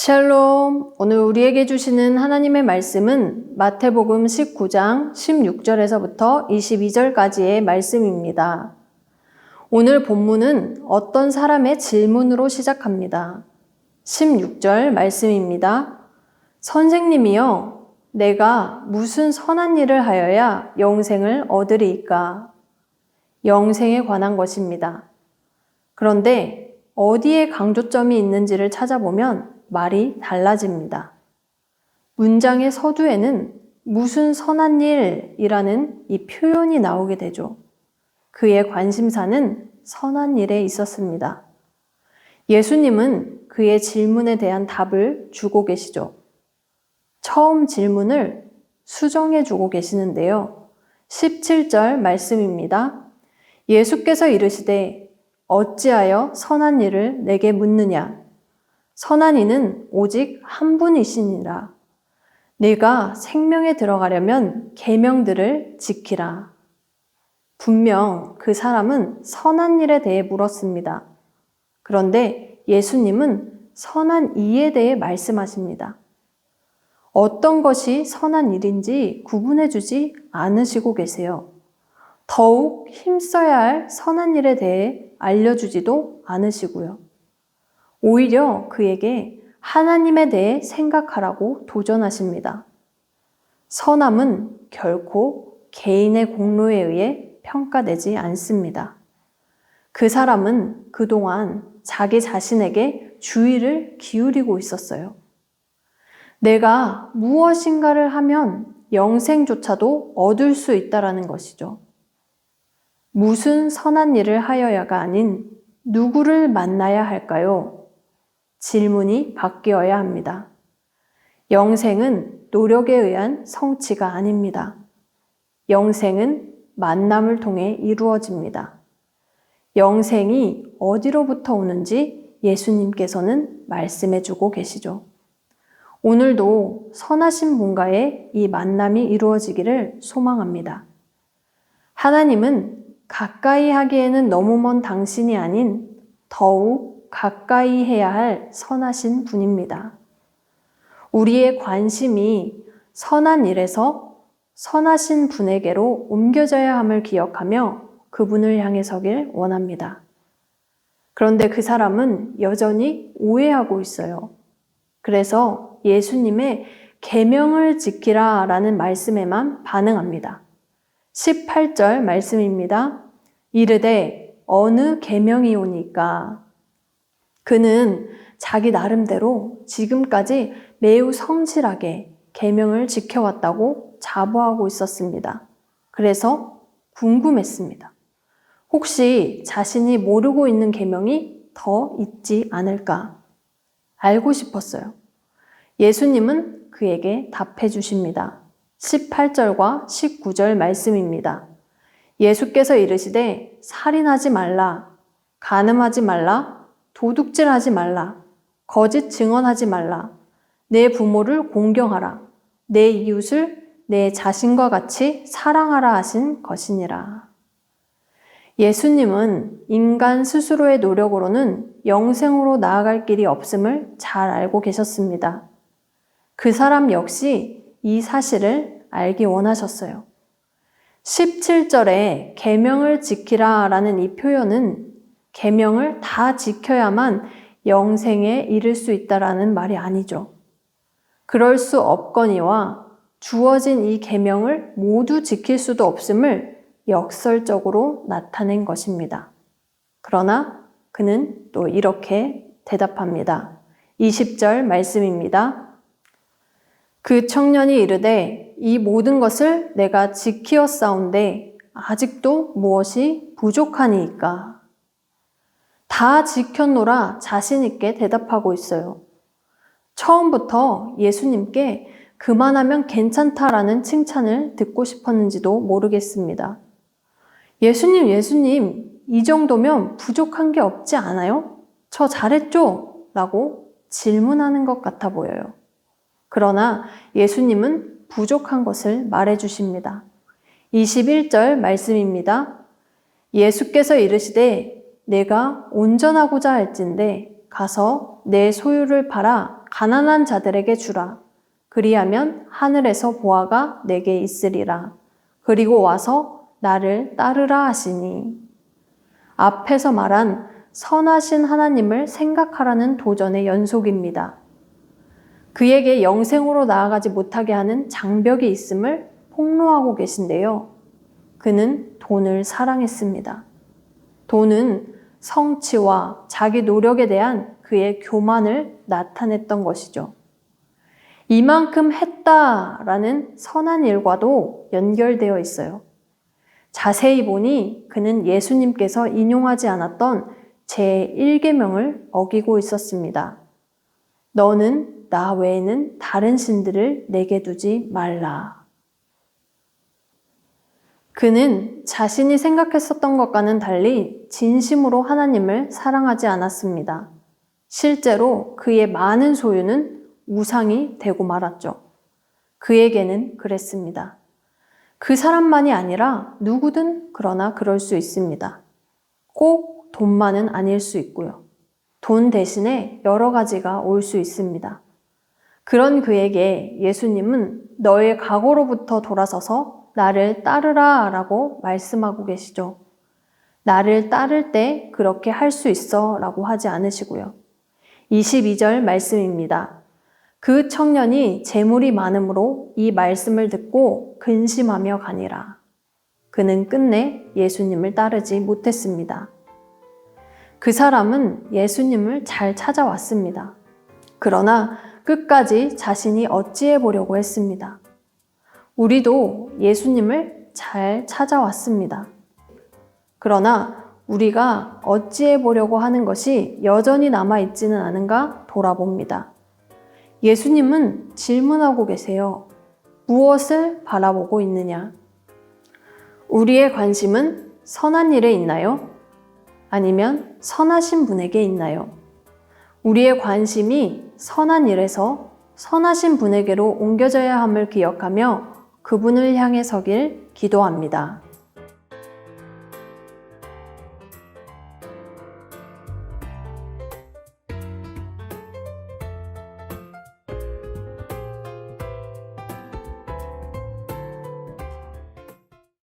샬롬! 오늘 우리에게 주시는 하나님의 말씀은 마태복음 19장 16절에서부터 22절까지의 말씀입니다. 오늘 본문은 어떤 사람의 질문으로 시작합니다. 16절 말씀입니다. 선생님이여, 내가 무슨 선한 일을 하여야 영생을 얻으리이까? 영생에 관한 것입니다. 그런데 어디에 강조점이 있는지를 찾아보면 말이 달라집니다. 문장의 서두에는 무슨 선한 일이라는 이 표현이 나오게 되죠. 그의 관심사는 선한 일에 있었습니다. 예수님은 그의 질문에 대한 답을 주고 계시죠. 처음 질문을 수정해 주고 계시는데요. 17절 말씀입니다. 예수께서 이르시되 어찌하여 선한 일을 내게 묻느냐? 선한 이는 오직 한 분이시니라. 네가 생명에 들어가려면 계명들을 지키라. 분명 그 사람은 선한 일에 대해 물었습니다. 그런데 예수님은 선한 이에 대해 말씀하십니다. 어떤 것이 선한 일인지 구분해 주지 않으시고 계세요. 더욱 힘써야 할 선한 일에 대해 알려주지도 않으시고요. 오히려 그에게 하나님에 대해 생각하라고 도전하십니다. 선함은 결코 개인의 공로에 의해 평가되지 않습니다. 그 사람은 그동안 자기 자신에게 주의를 기울이고 있었어요. 내가 무엇인가를 하면 영생조차도 얻을 수 있다라는 것이죠. 무슨 선한 일을 하여야가 아닌 누구를 만나야 할까요? 질문이 바뀌어야 합니다. 영생은 노력에 의한 성취가 아닙니다. 영생은 만남을 통해 이루어집니다. 영생이 어디로부터 오는지 예수님께서는 말씀해 주고 계시죠. 오늘도 선하신 분과의 이 만남이 이루어지기를 소망합니다. 하나님은 가까이 하기에는 너무 먼 당신이 아닌 더욱 가까이 해야 할 선하신 분입니다. 우리의 관심이 선한 일에서 선하신 분에게로 옮겨져야 함을 기억하며 그분을 향해 서길 원합니다. 그런데 그 사람은 여전히 오해하고 있어요. 그래서 예수님의 계명을 지키라 라는 말씀에만 반응합니다. 18절 말씀입니다. 이르되 어느 계명이오니까? 그는 자기 나름대로 지금까지 매우 성실하게 계명을 지켜왔다고 자부하고 있었습니다. 그래서 궁금했습니다. 혹시 자신이 모르고 있는 계명이 더 있지 않을까? 알고 싶었어요. 예수님은 그에게 답해 주십니다. 18절과 19절 말씀입니다. 예수께서 이르시되 살인하지 말라, 간음하지 말라, 도둑질하지 말라, 거짓 증언하지 말라, 내 부모를 공경하라, 내 이웃을 내 자신과 같이 사랑하라 하신 것이니라. 예수님은 인간 스스로의 노력으로는 영생으로 나아갈 길이 없음을 잘 알고 계셨습니다. 그 사람 역시 이 사실을 알기 원하셨어요. 17절에 계명을 지키라 라는 이 표현은 계명을 다 지켜야만 영생에 이를 수 있다라는 말이 아니죠. 그럴 수 없거니와 주어진 이 계명을 모두 지킬 수도 없음을 역설적으로 나타낸 것입니다. 그러나 그는 또 이렇게 대답합니다. 20절 말씀입니다. 그 청년이 이르되 이 모든 것을 내가 지키었사온데 아직도 무엇이 부족하니이까? 다 지켰노라 자신 있게 대답하고 있어요. 처음부터 예수님께 그만하면 괜찮다라는 칭찬을 듣고 싶었는지도 모르겠습니다. 예수님, 이 정도면 부족한 게 없지 않아요? 저 잘했죠? 라고 질문하는 것 같아 보여요. 그러나 예수님은 부족한 것을 말해 주십니다. 21절 말씀입니다. 예수께서 이르시되 내가 온전하고자 할진대 가서 내 소유를 팔아 가난한 자들에게 주라. 그리하면 하늘에서 보화가 내게 있으리라. 그리고 와서 나를 따르라 하시니. 앞에서 말한 선하신 하나님을 생각하라는 도전의 연속입니다. 그에게 영생으로 나아가지 못하게 하는 장벽이 있음을 폭로하고 계신데요. 그는 돈을 사랑했습니다. 돈은 성취와 자기 노력에 대한 그의 교만을 나타냈던 것이죠. 이만큼 했다라는 선한 일과도 연결되어 있어요. 자세히 보니 그는 예수님께서 인용하지 않았던 제1계명을 어기고 있었습니다. 너는 나 외에는 다른 신들을 내게 두지 말라. 그는 자신이 생각했었던 것과는 달리 진심으로 하나님을 사랑하지 않았습니다. 실제로 그의 많은 소유는 우상이 되고 말았죠. 그에게는 그랬습니다. 그 사람만이 아니라 누구든 그러나 그럴 수 있습니다. 꼭 돈만은 아닐 수 있고요. 돈 대신에 여러 가지가 올 수 있습니다. 그런 그에게 예수님은 너의 과거로부터 돌아서서 나를 따르라 라고 말씀하고 계시죠. 나를 따를 때 그렇게 할 수 있어 라고 하지 않으시고요. 22절 말씀입니다. 그 청년이 재물이 많음으로 이 말씀을 듣고 근심하며 가니라. 그는 끝내 예수님을 따르지 못했습니다. 그 사람은 예수님을 잘 찾아왔습니다. 그러나 끝까지 자신이 어찌해 보려고 했습니다. 우리도 예수님을 잘 찾아왔습니다. 그러나 우리가 어찌해 보려고 하는 것이 여전히 남아있지는 않은가 돌아봅니다. 예수님은 질문하고 계세요. 무엇을 바라보고 있느냐? 우리의 관심은 선한 일에 있나요? 아니면 선하신 분에게 있나요? 우리의 관심이 선한 일에서 선하신 분에게로 옮겨져야 함을 기억하며 그분을 향해 서길 기도합니다.